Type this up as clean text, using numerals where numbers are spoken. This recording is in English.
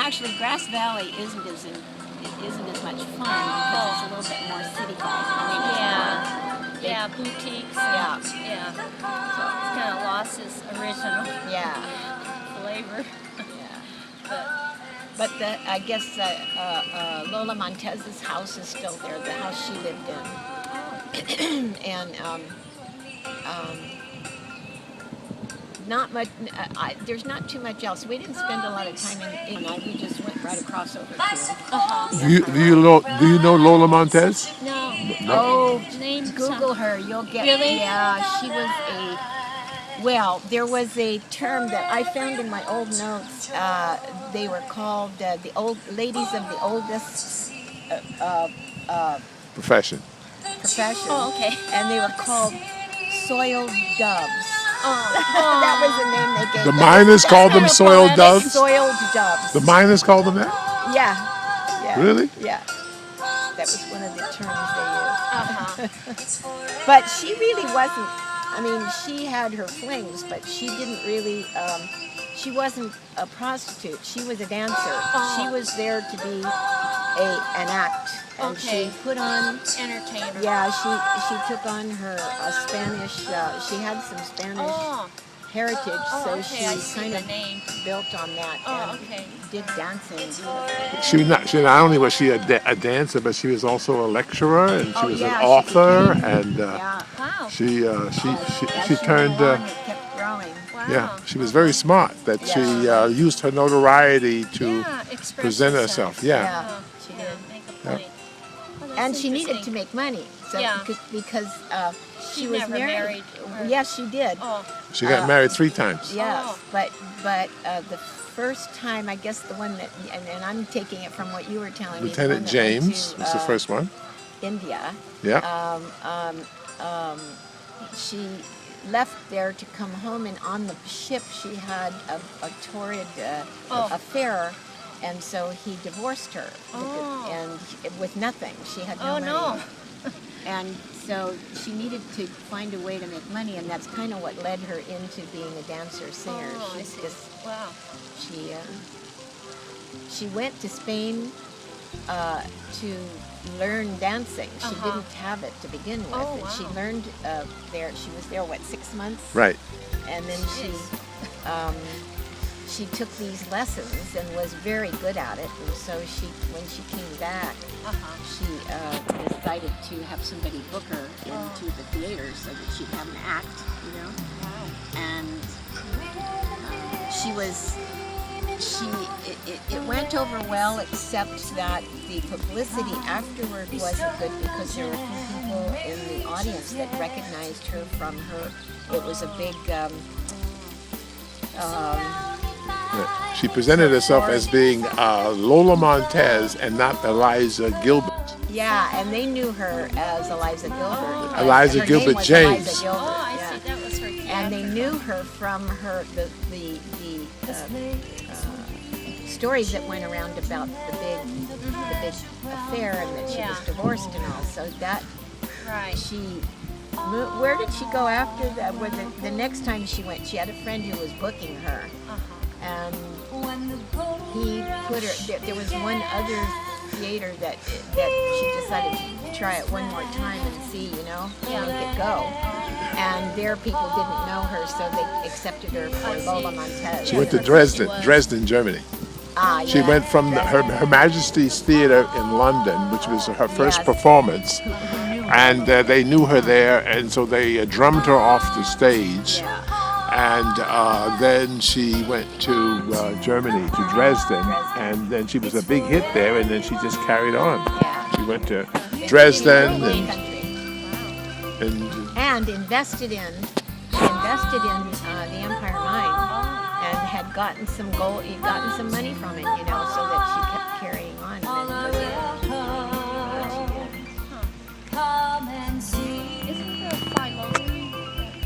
actually, Grass Valley isn't as much fun because it's a little bit more city-like. I mean, Yeah, boutiques. Yeah. Yeah. So it's kind of lost its original yeah. flavor. But I guess Lola Montez's house is still there, the house she lived in. And not much. There's not too much else. We didn't spend a lot of time in Illinois. We just went right across over to. Do you know Lola Montez? No. Oh, Name Google her. You'll get. Really? Yeah, she was a. Well, there was a term that I found in my old notes. They were called the old ladies of the oldest Profession. profession. Oh, okay. And they were called soiled doves. Oh. That was the name they gave The them. miners called them That's soiled poetic. doves? Soiled doves. The miners called them that? Yeah. Yeah. Really? Yeah. That was one of the terms they used. Uh-huh. But she really wasn't, I mean, she had her flings, but she didn't really, she wasn't a prostitute. She was a dancer. Oh. She was there to be an act. And Okay. she put on, Entertainer. yeah, she took on her Spanish, she had some Spanish Oh. heritage, Oh, so okay. I she see kind the of name. built on that Oh, and okay. did dancing. She not only was she a dancer, but she was also a lecturer, and she was yeah, an she author, became- and Yeah. Wow. she As she turned. went along, it kept growing. Wow. Yeah, she was very smart. That she used her notoriety to express present herself. Yeah. Yeah, she Yeah, did. make a point. Oh, that's And she needed to interesting. make money. So Yeah. because she She was never married. married, or- Yes, she did. Oh. She got married 3 times. Yes, Oh. but the first time, I guess the one that, and I'm taking it from what you were telling me. the one Lieutenant that went James to, was the first one. India. Yeah. She left there to come home, and on the ship she had a torrid affair, and so he divorced her, and with nothing. She had no Oh, money. no. And so she needed to find a way to make money, and that's kind of what led her into being a dancer singer. Oh, I She's see. just Wow. she went to Spain to learn dancing. She didn't have it to begin with. Oh, And wow. she learned there. She was there 6 months, Right. and then she took these lessons and was very good at it. And so when she came back, she decided to have somebody book her into the theater so that she'd have an act, you know. Wow. And it went over well, except that the publicity afterward wasn't good because there were a few people in the audience that recognized her from her. It was a big. Yeah. She presented herself as being Lola Montez and not Eliza Gilbert. Yeah, and they knew her as Eliza Gilbert. because Eliza her Gilbert name was James. Eliza Gilbert, Oh, I yeah. see. That was her character. And they knew her from her the stories that went around about the big affair and that she was divorced and all. So that Right. where did she go after that? Where the next time she went, she had a friend who was booking her, and he put her. There was one other theater that she decided to try it one more time and see, you know, make it go. And their people didn't know her, so they accepted her for Lola Montez. She went to Dresden, Germany. She went from Her Majesty's Theatre in London, which was her first performance, and they knew her there, and so they drummed her off the stage. And then she went to Germany, to Dresden, and then she was a big hit there, and then she just carried on. She went to Dresden and invested in the Empire Mine, and had gotten some money from it, you know, so that she kept carrying on. And then